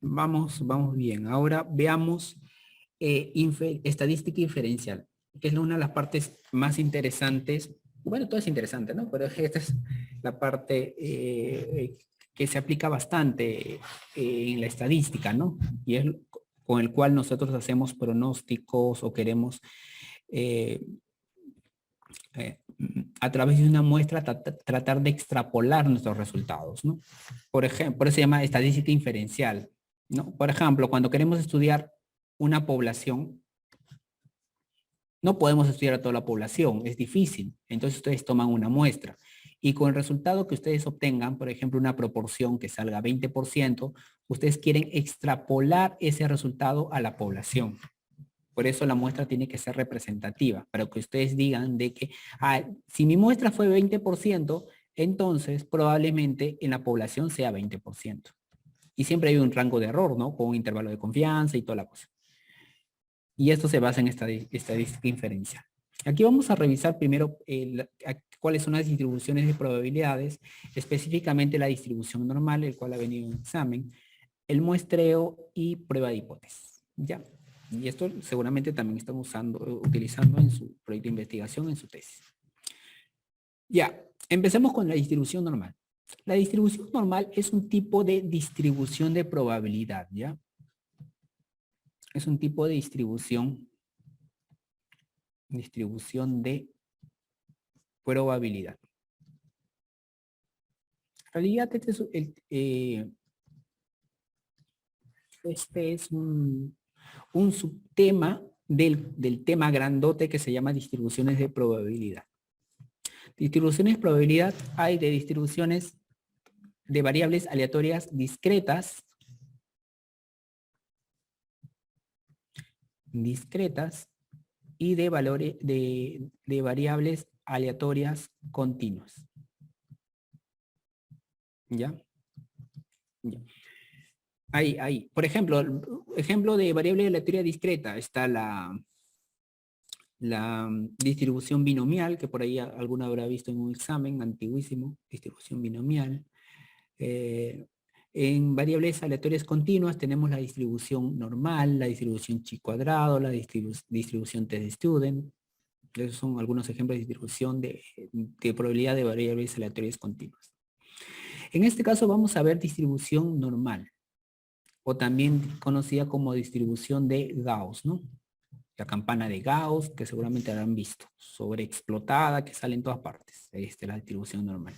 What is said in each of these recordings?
Vamos bien. Ahora veamos estadística inferencial, que es una de las partes más interesantes. Bueno, todo es interesante, ¿no? Pero esta es la parte que se aplica bastante en la estadística, ¿no? Y es con el cual nosotros hacemos pronósticos o queremos eh, a través de una muestra tratar de extrapolar nuestros resultados, ¿no? Por ejemplo, por eso se llama estadística inferencial, ¿no? Por ejemplo, cuando queremos estudiar una población, no podemos estudiar a toda la población, es difícil. Entonces ustedes toman una muestra y con el resultado que ustedes obtengan, por ejemplo, una proporción que salga 20%, ustedes quieren extrapolar ese resultado a la población. Por eso la muestra tiene que ser representativa, para que ustedes digan de que si mi muestra fue 20%, entonces probablemente en la población sea 20%. Y siempre hay un rango de error, ¿no? Con un intervalo de confianza y toda la cosa. Y esto se basa en estadística inferencial. Aquí vamos a revisar primero cuáles son las distribuciones de probabilidades, específicamente la distribución normal, el cual ha venido en examen, el muestreo y prueba de hipótesis. ¿Ya? Y esto seguramente también están utilizando en su proyecto de investigación, en su tesis. Ya, empecemos con la distribución normal. La distribución normal es un tipo de distribución de probabilidad, ¿ya? Es un tipo de distribución de probabilidad. En realidad, este es un subtema del tema grandote que se llama distribuciones de probabilidad. Distribuciones de probabilidad hay de distribuciones de variables aleatorias discretas, y de valores de variables aleatorias continuas. ¿Ya? Ya. Ahí. Por ejemplo, ejemplo de variable aleatoria discreta está la distribución binomial, que por ahí alguna habrá visto en un examen antiguísimo, distribución binomial. En variables aleatorias continuas tenemos la distribución normal, la distribución chi cuadrado, la distribución test-student. Esos son algunos ejemplos de distribución de probabilidad de variables aleatorias continuas. En este caso vamos a ver distribución normal, o también conocida como distribución de Gauss, ¿no? La campana de Gauss, que seguramente habrán visto, sobreexplotada, que sale en todas partes. Esta es la distribución normal.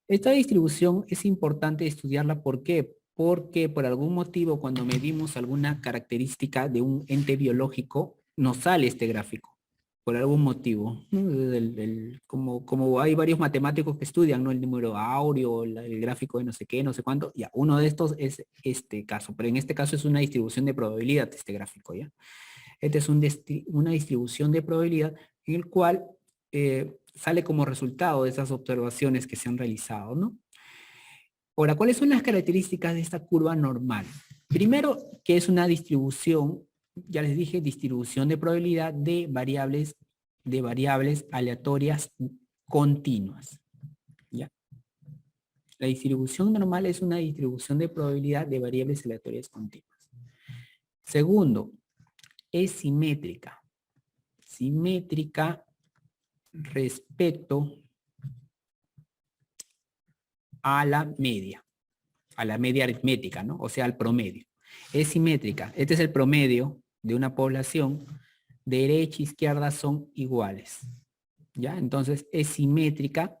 Esta distribución es importante estudiarla, ¿por qué? Porque por algún motivo cuando medimos alguna característica de un ente biológico, nos sale este gráfico, por algún motivo, ¿no? Como hay varios matemáticos que estudian, ¿no? El número áureo, el gráfico de no sé qué, no sé cuánto, ya, uno de estos es este caso, pero en este caso es una distribución de probabilidad, este gráfico, ¿ya? Esta es una distribución de probabilidad en el cual sale como resultado de esas observaciones que se han realizado, ¿no? Ahora, ¿cuáles son las características de esta curva normal? Primero, que es una distribución, ya les dije, distribución de probabilidad de variables aleatorias continuas. ¿Ya? La distribución normal es una distribución de probabilidad de variables aleatorias continuas. Segundo, es simétrica. Simétrica respecto a la media aritmética, ¿no? O sea, al promedio. Es simétrica. Este es el promedio de una población. Derecha e izquierda son iguales. ¿Ya? Entonces, es simétrica.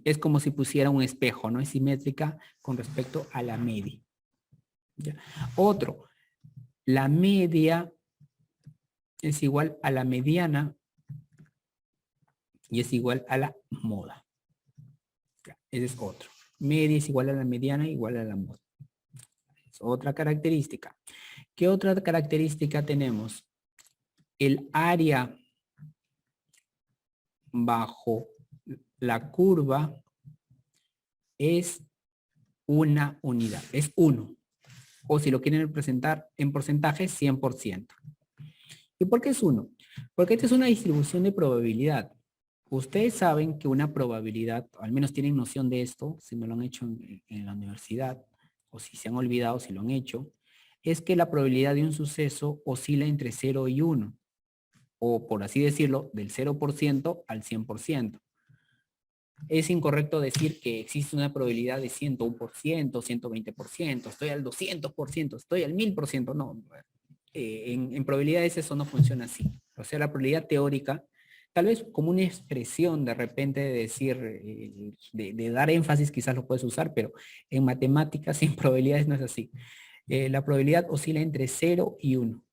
Es como si pusiera un espejo, ¿no? Es simétrica con respecto a la media. ¿Ya? Otro, la media es igual a la mediana y es igual a la moda. Ese es otro. Media es igual a la mediana, igual a la moda. Es otra característica. ¿Qué otra característica tenemos? El área bajo la curva es una unidad, es 1. O si lo quieren representar en porcentaje, 100%. ¿Y por qué es 1? Porque esta es una distribución de probabilidad. Ustedes saben que una probabilidad, al menos tienen noción de esto, si no lo han hecho en la universidad, o si se han olvidado, si lo han hecho, es que la probabilidad de un suceso oscila entre 0 y 1, o por así decirlo, del 0% al 100%. Es incorrecto decir que existe una probabilidad de 101%, 120%, estoy al 200%, estoy al 1000%, no. En probabilidades eso no funciona así. O sea, la probabilidad teórica, tal vez como una expresión de repente de decir, de dar énfasis quizás lo puedes usar, pero en matemáticas y en probabilidades no es así. La probabilidad oscila entre 0 y 1.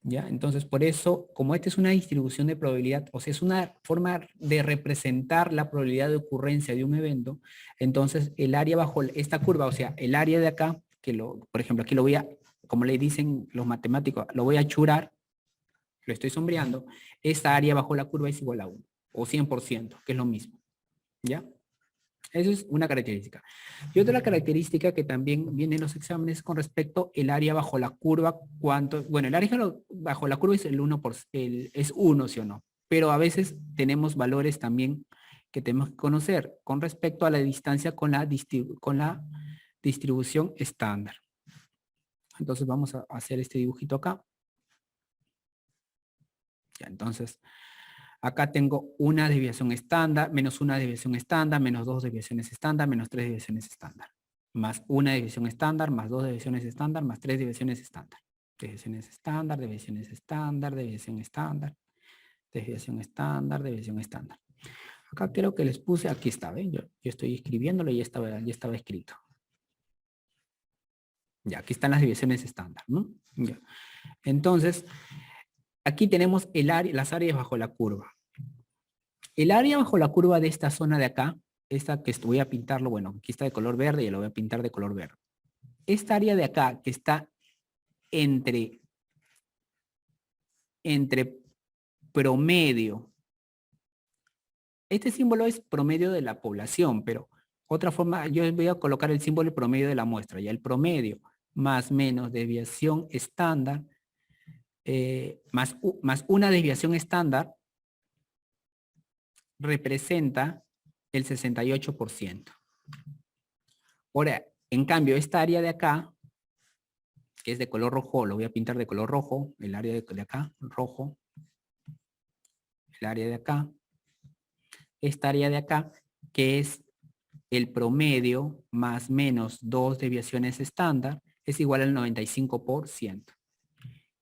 ¿Ya? Entonces, por eso, como esta es una distribución de probabilidad, o sea, es una forma de representar la probabilidad de ocurrencia de un evento, entonces el área bajo esta curva, o sea, el área de acá, por ejemplo, aquí lo voy a, como le dicen los matemáticos, lo voy a churar, lo estoy sombreando, esta área bajo la curva es igual a 1, o 100%, que es lo mismo, ¿ya? Eso es una característica. Y otra característica que también viene en los exámenes con respecto el área bajo la curva, bueno, el área bajo la curva es el 1, es 1, ¿sí o no? Pero a veces tenemos valores también que tenemos que conocer con respecto a la distancia con la distribución estándar. Entonces vamos a hacer este dibujito acá. Ya, entonces, acá tengo una desviación estándar, menos una desviación estándar, menos dos desviaciones estándar, menos tres desviaciones estándar. Más una desviación estándar, más dos desviaciones estándar, más tres desviaciones estándar. Desviaciones estándar, desviaciones estándar, desviación estándar, desviación estándar, desviación estándar. Acá creo que les puse, aquí está, ¿ven? Yo estoy escribiéndolo y ya estaba escrito. Ya, aquí están las desviaciones estándar, ¿no? Ya. Entonces, aquí tenemos las áreas bajo la curva. El área bajo la curva de esta zona de acá, esta que voy a pintarlo, bueno, aquí está de color verde y lo voy a pintar de color verde. Esta área de acá que está entre promedio. Este símbolo es promedio de la población, pero otra forma, yo voy a colocar el símbolo de promedio de la muestra, ya el promedio más menos desviación estándar, más una desviación estándar, representa el 68%. Ahora, en cambio, esta área de acá, que es de color rojo, lo voy a pintar de color rojo, el área de acá, rojo, el área de acá, esta área de acá, que es el promedio más menos dos desviaciones estándar, es igual al 95%.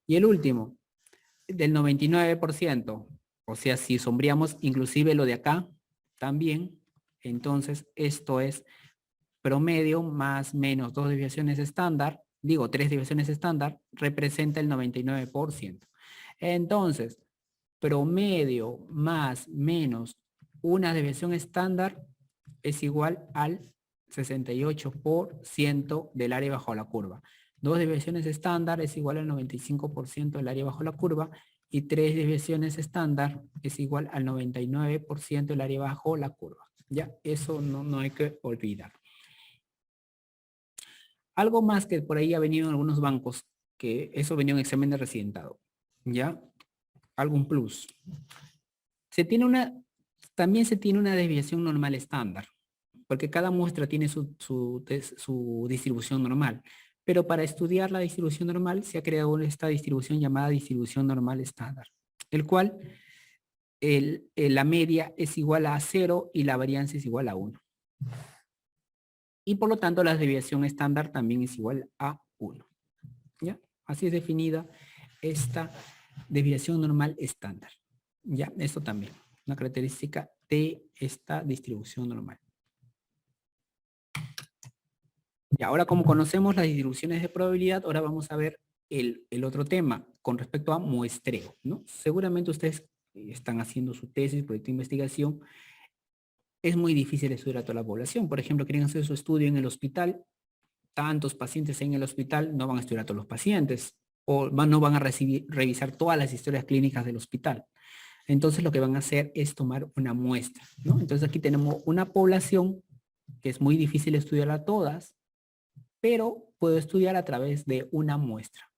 Y el último, del 99%, o sea, si sombreamos inclusive lo de acá, también, entonces esto es promedio más menos dos desviaciones estándar, digo tres desviaciones estándar, representa el 99%. Entonces, promedio más menos una desviación estándar es igual al 68% del área bajo la curva. Dos desviaciones estándar es igual al 95% del área bajo la curva y tres desviaciones estándar es igual al 99% del área bajo la curva. Ya, eso no hay que olvidar. Algo más que por ahí ha venido en algunos bancos, que eso venía en examen de residentado. ¿Ya? Algún plus. También se tiene una desviación normal estándar, porque cada muestra tiene su distribución normal. Pero para estudiar la distribución normal se ha creado esta distribución llamada distribución normal estándar, el cual la media es igual a 0 y la varianza es igual a 1. Y por lo tanto la desviación estándar también es igual a 1. ¿Ya? Así es definida esta desviación normal estándar. ¿Ya? Esto también, una característica de esta distribución normal. Y ahora, como conocemos las distribuciones de probabilidad, ahora vamos a ver el otro tema con respecto a muestreo, ¿no? Seguramente ustedes están haciendo su tesis, proyecto de investigación. Es muy difícil estudiar a toda la población. Por ejemplo, quieren hacer su estudio en el hospital, tantos pacientes en el hospital, no van a estudiar a todos los pacientes o no van a revisar todas las historias clínicas del hospital. Entonces lo que van a hacer es tomar una muestra, ¿no? Entonces aquí tenemos una población que es muy difícil estudiar a todas, pero puedo estudiar a través de una muestra.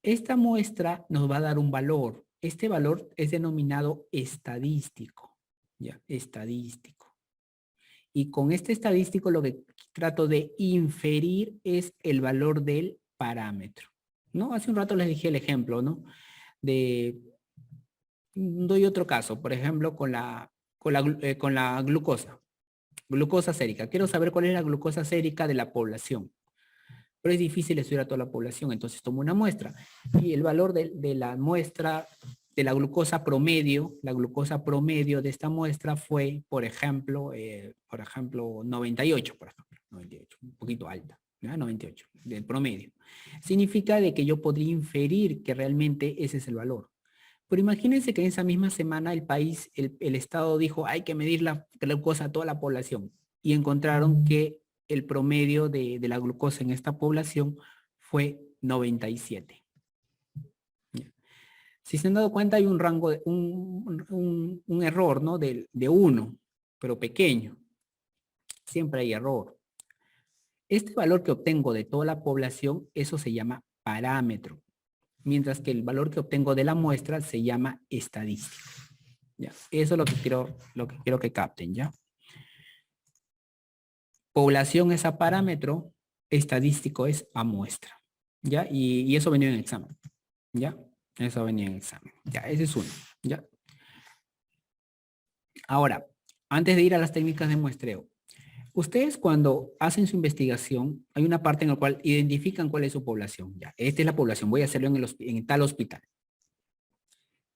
Esta muestra nos va a dar un valor. Este valor es denominado estadístico, ¿ya? Estadístico. Y con este estadístico lo que trato de inferir es el valor del parámetro, ¿no? Hace un rato les dije el ejemplo, ¿no? Doy otro caso, por ejemplo, con la glucosa sérica. Quiero saber cuál es la glucosa sérica de la población, pero es difícil estudiar a toda la población, entonces tomo una muestra y el valor de la muestra de la glucosa promedio de esta muestra fue, por ejemplo, 98, por ejemplo, 98, un poquito alta, ¿ya? 98, del promedio. Significa de que yo podría inferir que realmente ese es el valor. Pero imagínense que en esa misma semana el Estado dijo, hay que medir la glucosa a toda la población. Y encontraron que el promedio de la glucosa en esta población fue 97. Si se han dado cuenta, hay un rango, un error, ¿no? De 1, pero pequeño. Siempre hay error. Este valor que obtengo de toda la población, eso se llama parámetro. Mientras que el valor que obtengo de la muestra se llama estadística. ¿Ya? Eso es lo que quiero que capten, ¿ya? Población es a parámetro, estadístico es a muestra, ¿ya? Y eso venía en el examen, ¿ya? Eso venía en el examen, ya, ese es uno, ¿ya? Ahora, antes de ir a las técnicas de muestreo, ustedes cuando hacen su investigación, hay una parte en la cual identifican cuál es su población, ¿ya? Esta es la población, voy a hacerlo en tal hospital.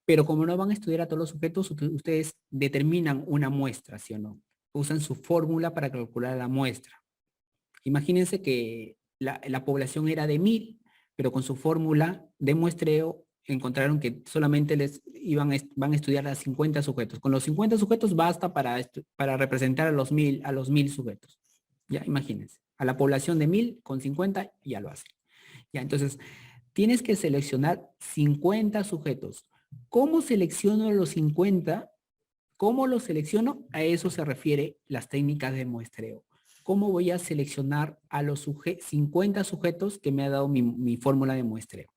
Pero como no van a estudiar a todos los sujetos, ustedes determinan una muestra, ¿sí o no? Usan su fórmula para calcular la muestra. Imagínense que la población era de 1000, pero con su fórmula de muestreo encontraron que solamente van a estudiar a 50 sujetos. Con los 50 sujetos basta para representar a los 1000 sujetos. Ya, imagínense. A la población de 1000 con 50 ya lo hacen. Ya, entonces, tienes que seleccionar 50 sujetos. ¿Cómo selecciono los 50? ¿Cómo los selecciono? A eso se refiere las técnicas de muestreo. ¿Cómo voy a seleccionar a los 50 sujetos que me ha dado mi fórmula de muestreo?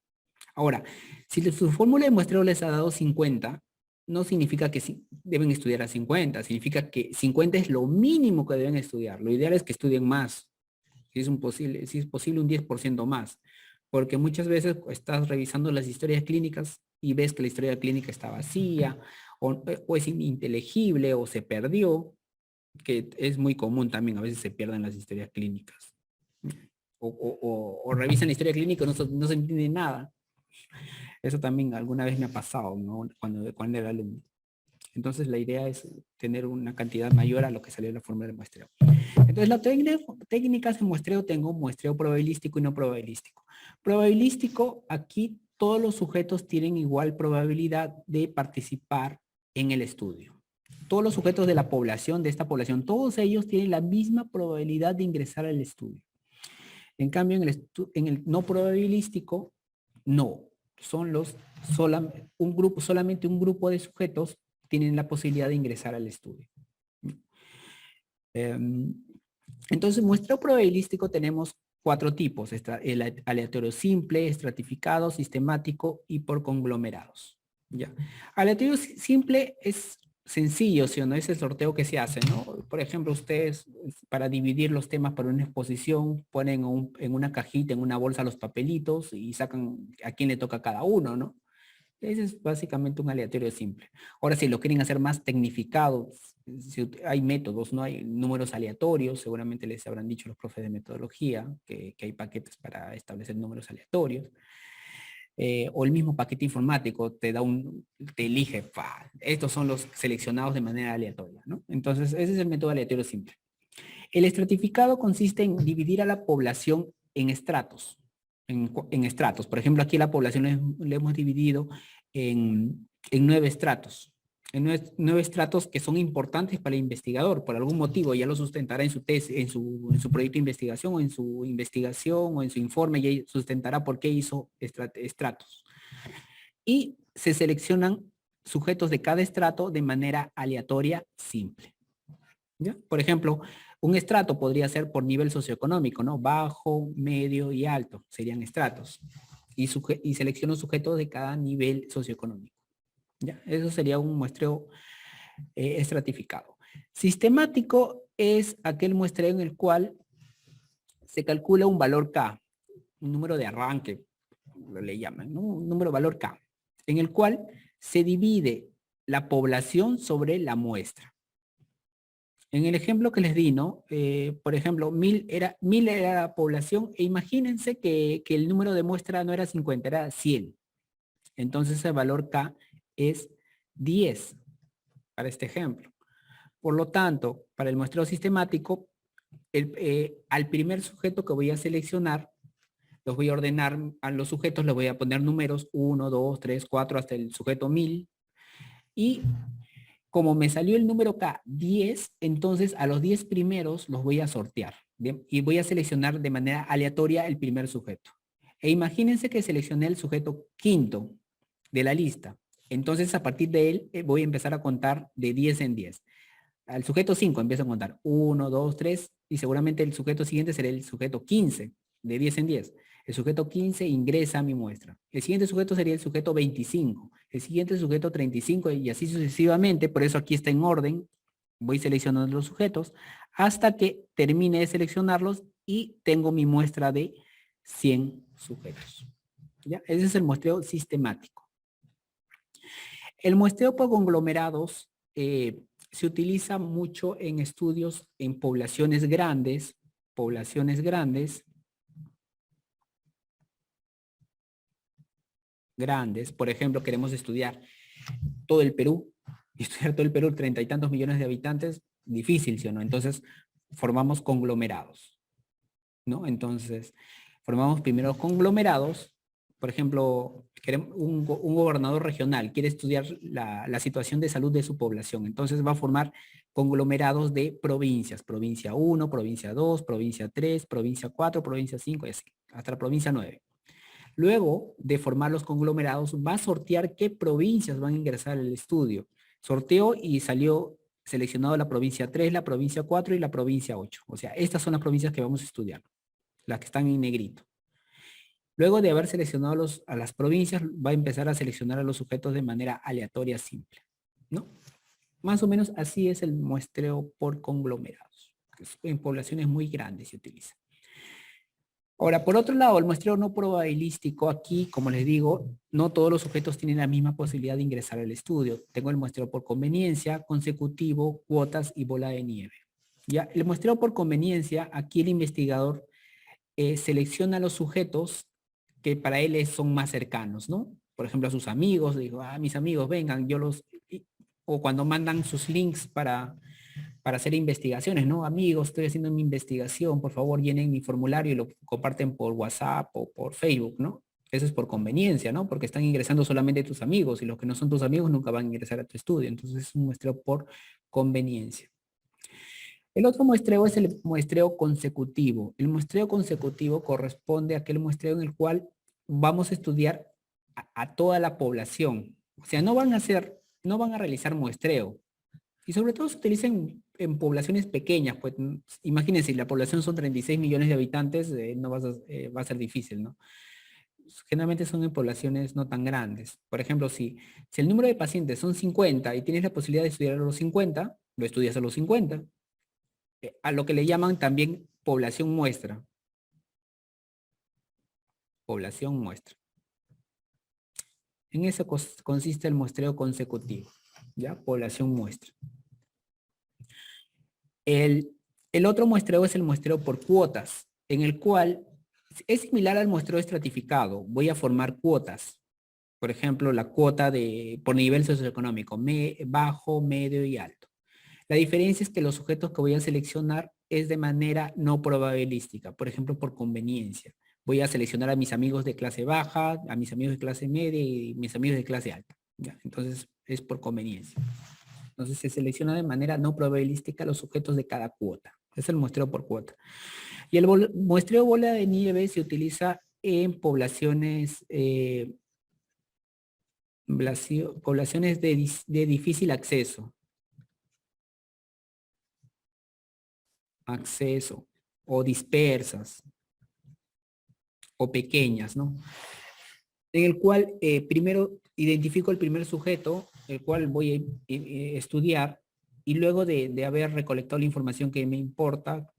Ahora, si su fórmula de muestreo les ha dado 50, no significa que deben estudiar a 50, significa que 50 es lo mínimo que deben estudiar. Lo ideal es que estudien más, si es posible un 10% más, porque muchas veces estás revisando las historias clínicas y ves que la historia clínica está vacía, o es ininteligible, o se perdió, que es muy común también, a veces se pierden las historias clínicas. O revisan la historia clínica y no se entiende nada. Eso también alguna vez me ha pasado, ¿no? Cuando era alumno. Entonces la idea es tener una cantidad mayor a lo que salió en la fórmula de muestreo. Entonces las técnicas de muestreo, tengo muestreo probabilístico y no probabilístico. Probabilístico, aquí todos los sujetos tienen igual probabilidad de participar en el estudio. Todos los sujetos de la población, de esta población, todos ellos tienen la misma probabilidad de ingresar al estudio. En cambio, en el no probabilístico, no. Solamente un grupo de sujetos tienen la posibilidad de ingresar al estudio. Entonces, muestreo probabilístico tenemos 4 tipos: el aleatorio simple, estratificado, sistemático y por conglomerados. ¿Ya? Aleatorio simple es sencillo, ¿sí o no? Es el sorteo que se hace, ¿no? Por ejemplo, ustedes para dividir los temas para una exposición ponen en una cajita, en una bolsa los papelitos y sacan a quién le toca a cada uno, ¿no? Ese es básicamente un aleatorio simple. Ahora, si lo quieren hacer más tecnificado, hay métodos, ¿no? Hay números aleatorios, seguramente les habrán dicho los profes de metodología que hay paquetes para establecer números aleatorios. O el mismo paquete informático te elige, estos son los seleccionados de manera aleatoria, ¿no? Entonces, ese es el método aleatorio simple. El estratificado consiste en dividir a la población en estratos. En estratos. Por ejemplo, aquí la población le hemos dividido en 9 estratos. En 9 estratos que son importantes para el investigador. Por algún motivo ya lo sustentará en su tesis, en su proyecto de investigación, o en su investigación, o en su informe, ya sustentará por qué hizo estratos. Y se seleccionan sujetos de cada estrato de manera aleatoria simple. ¿Ya? Por ejemplo, un estrato podría ser por nivel socioeconómico, ¿no? Bajo, medio y alto serían estratos. Y selecciono sujetos de cada nivel socioeconómico. ¿Ya? Eso sería un muestreo estratificado. Sistemático es aquel muestreo en el cual se calcula un valor K, un número de arranque, le llaman, ¿no? Un número valor K, en el cual se divide la población sobre la muestra. En el ejemplo que les di, ¿no? Por ejemplo, 1000 era la población e imagínense que el número de muestra no era 50, era 100. Entonces el valor K es 10 para este ejemplo. Por lo tanto, para el muestreo sistemático, al primer sujeto que voy a seleccionar, los voy a ordenar a los sujetos, les voy a poner números 1, 2, 3, 4 hasta el sujeto 1000. Y como me salió el número K 10, entonces a los 10 primeros los voy a sortear. ¿Bien? Y voy a seleccionar de manera aleatoria el primer sujeto. E imagínense que seleccioné el sujeto quinto de la lista. Entonces a partir de él voy a empezar a contar de 10 en 10. Al sujeto 5 empiezo a contar 1, 2, 3 y seguramente el sujeto siguiente será el sujeto 15, de 10 en 10. El sujeto 15 ingresa a mi muestra. El siguiente sujeto sería el sujeto 25. El siguiente sujeto 35 y así sucesivamente. Por eso aquí está en orden. Voy seleccionando los sujetos hasta que termine de seleccionarlos y tengo mi muestra de 100 sujetos. ¿Ya? Ese es el muestreo sistemático. El muestreo por conglomerados se utiliza mucho en estudios en poblaciones grandes, por ejemplo, queremos estudiar todo el Perú, estudiar todo el Perú, 30 y tantos millones de habitantes, difícil, ¿sí o no? Entonces, formamos conglomerados, ¿no? Entonces, formamos primero conglomerados, por ejemplo, un gobernador regional quiere estudiar la situación de salud de su población, entonces va a formar conglomerados de provincias, provincia 1, provincia 2, provincia 3, provincia 4, provincia 5 y así, hasta la provincia 9. Luego de formar los conglomerados, va a sortear qué provincias van a ingresar al estudio. Sorteó y salió seleccionado la provincia 3, la provincia 4 y la provincia 8. O sea, estas son las provincias que vamos a estudiar, las que están en negrito. Luego de haber seleccionado a las provincias, va a empezar a seleccionar a los sujetos de manera aleatoria simple, ¿no? Más o menos así es el muestreo por conglomerados. En poblaciones muy grandes se utiliza. Ahora, por otro lado, el muestreo no probabilístico, aquí, como les digo, no todos los sujetos tienen la misma posibilidad de ingresar al estudio. Tengo el muestreo por conveniencia, consecutivo, cuotas y bola de nieve. Ya, el muestreo por conveniencia, aquí el investigador selecciona a los sujetos que para él son más cercanos, ¿no? Por ejemplo, a sus amigos, digo, mis amigos, vengan, o cuando mandan sus links para hacer investigaciones, ¿no? Amigos, estoy haciendo mi investigación, por favor llenen mi formulario y lo comparten por WhatsApp o por Facebook, ¿no? Eso es por conveniencia, ¿no? Porque están ingresando solamente tus amigos y los que no son tus amigos nunca van a ingresar a tu estudio. Entonces es un muestreo por conveniencia. El otro muestreo es el muestreo consecutivo. El muestreo consecutivo corresponde a aquel muestreo en el cual vamos a estudiar a toda la población. O sea, no van a realizar muestreo. Y sobre todo se utiliza en poblaciones pequeñas, pues imagínense, si la población son 36 millones de habitantes, no va a ser difícil, ¿no? Generalmente son en poblaciones no tan grandes. Por ejemplo, si el número de pacientes son 50 y tienes la posibilidad de estudiar a los 50, lo estudias a los 50. A lo que le llaman también población muestra. Población muestra. En eso consiste el muestreo consecutivo, ¿ya? Población muestra. El otro muestreo es el muestreo por cuotas, en el cual es similar al muestreo estratificado. Voy a formar cuotas. Por ejemplo, la cuota por nivel socioeconómico, bajo, medio y alto. La diferencia es que los sujetos que voy a seleccionar es de manera no probabilística, por ejemplo, por conveniencia. Voy a seleccionar a mis amigos de clase baja, a mis amigos de clase media y mis amigos de clase alta. ¿Ya? Entonces, es por conveniencia. Entonces, se selecciona de manera no probabilística los sujetos de cada cuota. Es el muestreo por cuota. Y el muestreo bola de nieve se utiliza en poblaciones, poblaciones de difícil acceso o dispersas o pequeñas, ¿no? En el cual primero identifico el primer sujeto, el cual voy a estudiar, y luego de haber recolectado la información que me importa,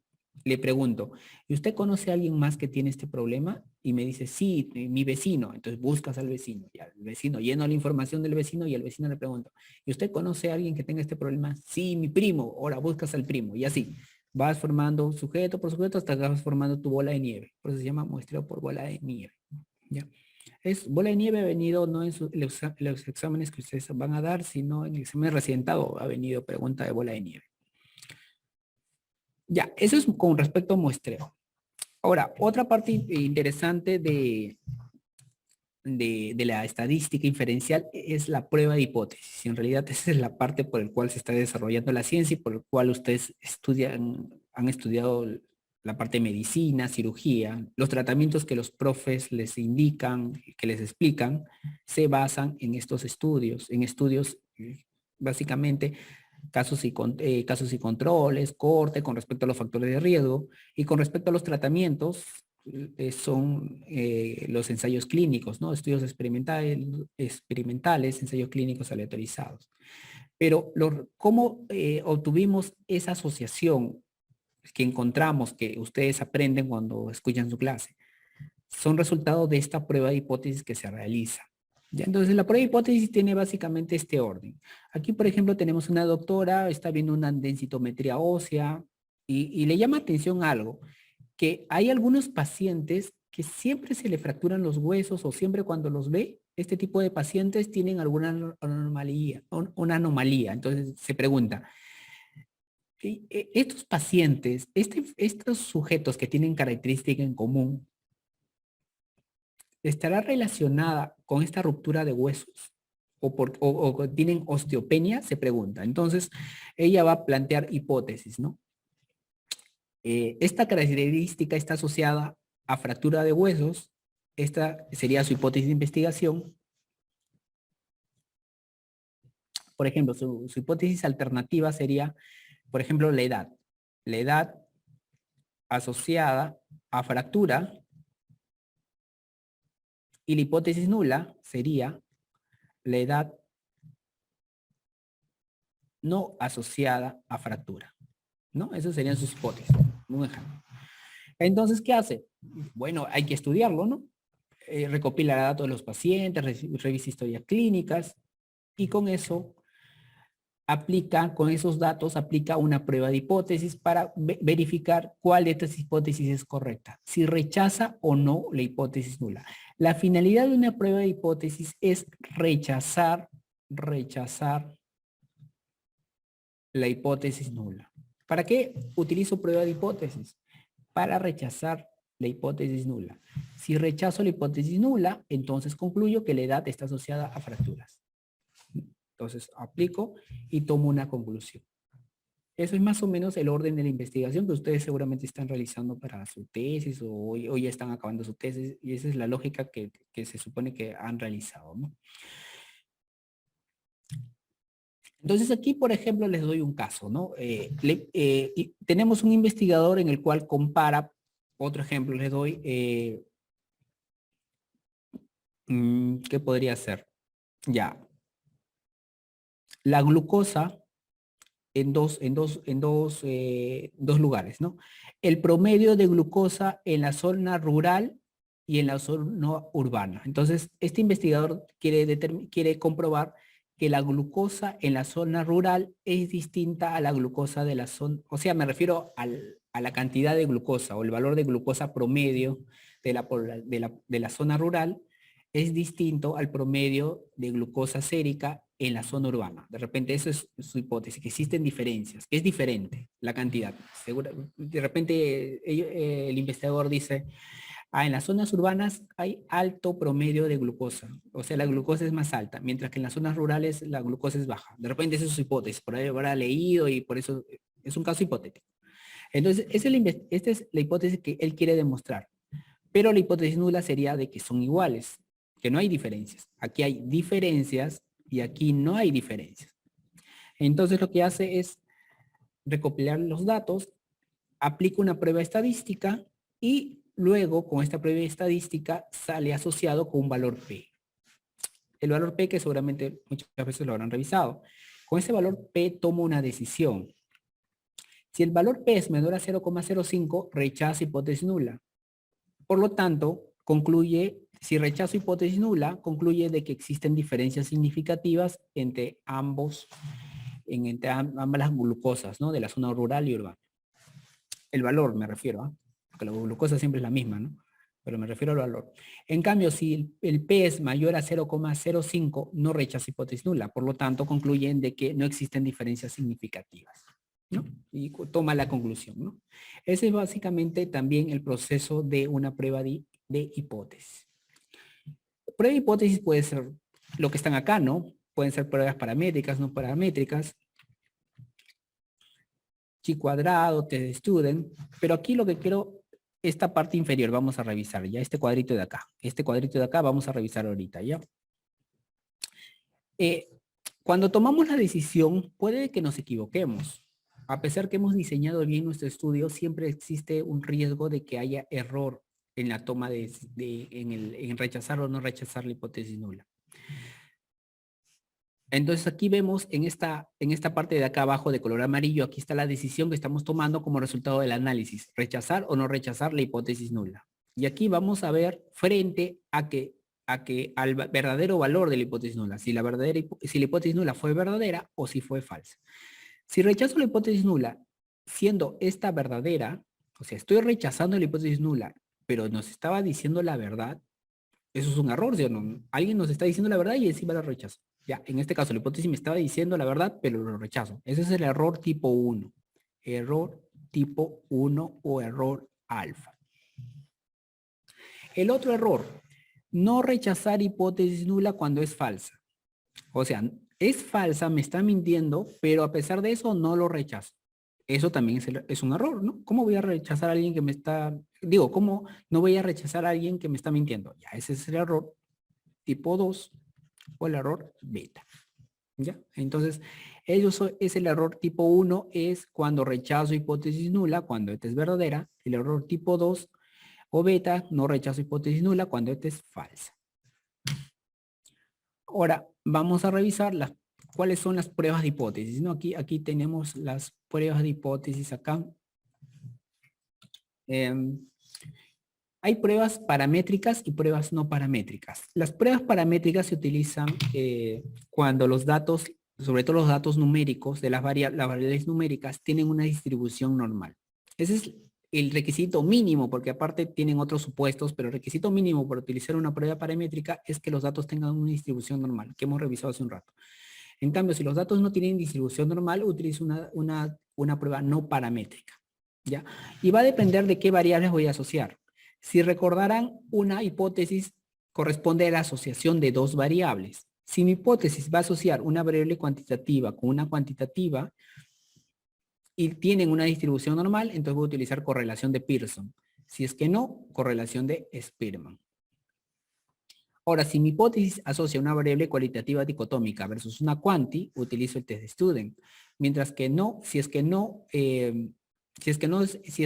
le pregunto, ¿y usted conoce a alguien más que tiene este problema? Y me dice, sí, mi vecino. Entonces buscas al vecino. Y al vecino, lleno la información del vecino y al vecino le pregunto, ¿y usted conoce a alguien que tenga este problema? Sí, mi primo. Ahora buscas al primo. Y así, vas formando sujeto por sujeto hasta que vas formando tu bola de nieve. Por eso se llama muestreo por bola de nieve. ¿Ya? Es bola de nieve ha venido no en los exámenes que ustedes van a dar, sino en el examen recientado ha venido pregunta de bola de nieve. Ya, eso es con respecto a muestreo. Ahora, otra parte interesante de la estadística inferencial es la prueba de hipótesis. En realidad esa es la parte por la cual se está desarrollando la ciencia y por la cual ustedes han estudiado la parte de medicina, cirugía. Los tratamientos que los profes les indican, que les explican, se basan en estos estudios, básicamente casos y controles, corte con respecto a los factores de riesgo y con respecto a los tratamientos son los ensayos clínicos, ¿no? Estudios experimentales, ensayos clínicos aleatorizados. Pero ¿cómo obtuvimos esa asociación que encontramos, que ustedes aprenden cuando escuchan su clase? Son resultados de esta prueba de hipótesis que se realiza. ¿Ya? Entonces, la prueba de hipótesis tiene básicamente este orden. Aquí, por ejemplo, tenemos una doctora, está viendo una densitometría ósea y le llama atención algo, que hay algunos pacientes que siempre se le fracturan los huesos o siempre cuando los ve, este tipo de pacientes tienen alguna anomalía, una anomalía. Entonces, se pregunta, estos pacientes, estos sujetos que tienen característica en común, ¿estará relacionada con esta ruptura de huesos? ¿O tienen osteopenia? Se pregunta. Entonces, ella va a plantear hipótesis, ¿no? Esta característica está asociada a fractura de huesos. Esta sería su hipótesis de investigación. Por ejemplo, su hipótesis alternativa sería, por ejemplo, la edad. La edad asociada a fractura. Y la hipótesis nula sería la edad no asociada a fractura, ¿no? Esas serían sus hipótesis. Un ejemplo. Entonces, ¿qué hace? Bueno, hay que estudiarlo, ¿no? Recopila datos de los pacientes, revisa historias clínicas y con eso con esos datos, aplica una prueba de hipótesis para verificar cuál de estas hipótesis es correcta, si rechaza o no la hipótesis nula. La finalidad de una prueba de hipótesis es rechazar la hipótesis nula. ¿Para qué utilizo prueba de hipótesis? Para rechazar la hipótesis nula. Si rechazo la hipótesis nula, entonces concluyo que la edad está asociada a fracturas. Entonces aplico y tomo una conclusión. Eso es más o menos el orden de la investigación que ustedes seguramente están realizando para su tesis o ya están acabando su tesis y esa es la lógica que se supone que han realizado, ¿no? Entonces aquí, por ejemplo, les doy un caso, ¿no? Tenemos un investigador en el cual compara, otro ejemplo les doy, ¿qué podría ser? Ya, la glucosa dos lugares, ¿no? El promedio de glucosa en la zona rural y en la zona urbana. Entonces, este investigador quiere comprobar que la glucosa en la zona rural es distinta a la glucosa de la zona, o sea, me refiero a la cantidad de glucosa o el valor de glucosa promedio de la zona rural es distinto al promedio de glucosa sérica en la zona urbana. De repente eso es su hipótesis, que existen diferencias, que es diferente la cantidad. De repente el investigador dice, en las zonas urbanas hay alto promedio de glucosa, o sea, la glucosa es más alta, mientras que en las zonas rurales la glucosa es baja. De repente esa es su hipótesis, por ahí habrá leído y por eso es un caso hipotético. Entonces, esta es la hipótesis que él quiere demostrar. Pero la hipótesis nula sería de que son iguales, que no hay diferencias. Aquí hay diferencias y aquí no hay diferencias. Entonces lo que hace es recopilar los datos, aplica una prueba estadística y luego con esta prueba estadística sale asociado con un valor P. El valor P que seguramente muchas veces lo habrán revisado. Con ese valor P tomo una decisión. Si el valor P es menor a 0,05, rechazo hipótesis nula. Por lo tanto, concluye, si rechazo hipótesis nula, concluye de que existen diferencias significativas entre ambas las glucosas, ¿no? De la zona rural y urbana. El valor me refiero, ¿eh? Porque la glucosa siempre es la misma, ¿no? Pero me refiero al valor. En cambio, si el P es mayor a 0,05, no rechaza hipótesis nula. Por lo tanto, concluyen de que no existen diferencias significativas, ¿no? Y toma la conclusión, ¿no? Ese es básicamente también el proceso de una prueba de hipótesis. Prueba de hipótesis puede ser lo que están acá, ¿no? Pueden ser pruebas paramétricas, no paramétricas. Chi cuadrado, test de student. Pero aquí lo que quiero, esta parte inferior, vamos a revisar ya, este cuadrito de acá. Este cuadrito de acá vamos a revisar ahorita, ¿ya? Cuando tomamos la decisión, puede que nos equivoquemos. A pesar que hemos diseñado bien nuestro estudio, siempre existe un riesgo de que haya error en la toma en rechazar o no rechazar la hipótesis nula. Entonces aquí vemos en esta parte de acá abajo de color amarillo, aquí está la decisión que estamos tomando como resultado del análisis, rechazar o no rechazar la hipótesis nula. Y aquí vamos a ver frente al verdadero valor de la hipótesis nula, si la hipótesis nula fue verdadera o si fue falsa. Si rechazo la hipótesis nula, siendo esta verdadera, o sea, estoy rechazando la hipótesis nula, pero nos estaba diciendo la verdad, eso es un error, ¿sí o no? Alguien nos está diciendo la verdad y encima la rechazo. Ya, en este caso la hipótesis me estaba diciendo la verdad, pero lo rechazo. Ese es el error tipo 1. Error tipo 1 o error alfa. El otro error, no rechazar hipótesis nula cuando es falsa. O sea, es falsa, me está mintiendo, pero a pesar de eso no lo rechazo. Eso también es un error, ¿no? ¿Cómo voy a rechazar a alguien que me está... Digo, ¿cómo no voy a rechazar a alguien que me está mintiendo? Ya, ese es el error tipo 2 o el error beta. ¿Ya? Entonces, es el error tipo 1 es cuando rechazo hipótesis nula, cuando esta es verdadera. El error tipo 2 o beta, no rechazo hipótesis nula cuando esta es falsa. Ahora, vamos a revisar cuáles son las pruebas de hipótesis, ¿no? Aquí tenemos las pruebas de hipótesis acá. Hay pruebas paramétricas y pruebas no paramétricas. Las pruebas paramétricas se utilizan cuando los datos, sobre todo los datos numéricos de las variables numéricas, tienen una distribución normal. Ese es el requisito mínimo, porque aparte tienen otros supuestos, pero el requisito mínimo para utilizar una prueba paramétrica es que los datos tengan una distribución normal, que hemos revisado hace un rato. En cambio, si los datos no tienen distribución normal, utilizo una prueba no paramétrica, ¿ya? Y va a depender de qué variables voy a asociar. Si recordarán, una hipótesis corresponde a la asociación de dos variables. Si mi hipótesis va a asociar una variable cuantitativa con una cuantitativa y tienen una distribución normal, entonces voy a utilizar correlación de Pearson. Si es que no, correlación de Spearman. Ahora, si mi hipótesis asocia una variable cualitativa dicotómica versus una quanti, utilizo el test de Student. Mientras que no, si es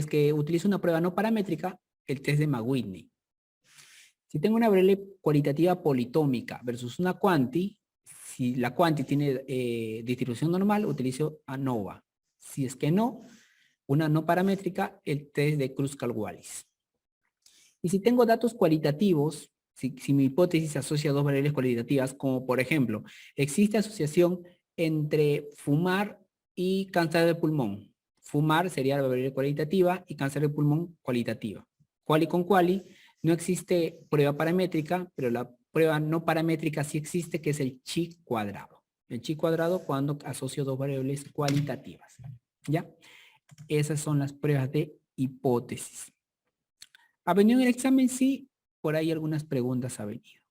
que utilizo una prueba no paramétrica, el test de McWhitney. Si tengo una variable cualitativa politómica versus una quanti, si la quanti tiene distribución normal, utilizo ANOVA. Si es que no, una no paramétrica, el test de Kruskal-Wallis. Y si tengo datos cualitativos, si mi hipótesis asocia dos variables cualitativas, como por ejemplo, existe asociación entre fumar y cáncer de pulmón. Fumar sería la variable cualitativa y cáncer de pulmón cualitativa. Quali con quali, no existe prueba paramétrica, pero la prueba no paramétrica sí existe, que es el chi cuadrado. El chi cuadrado cuando asocio dos variables cualitativas. ¿Ya? Esas son las pruebas de hipótesis. ¿Ha venido en el examen? Sí, por ahí algunas preguntas ha venido.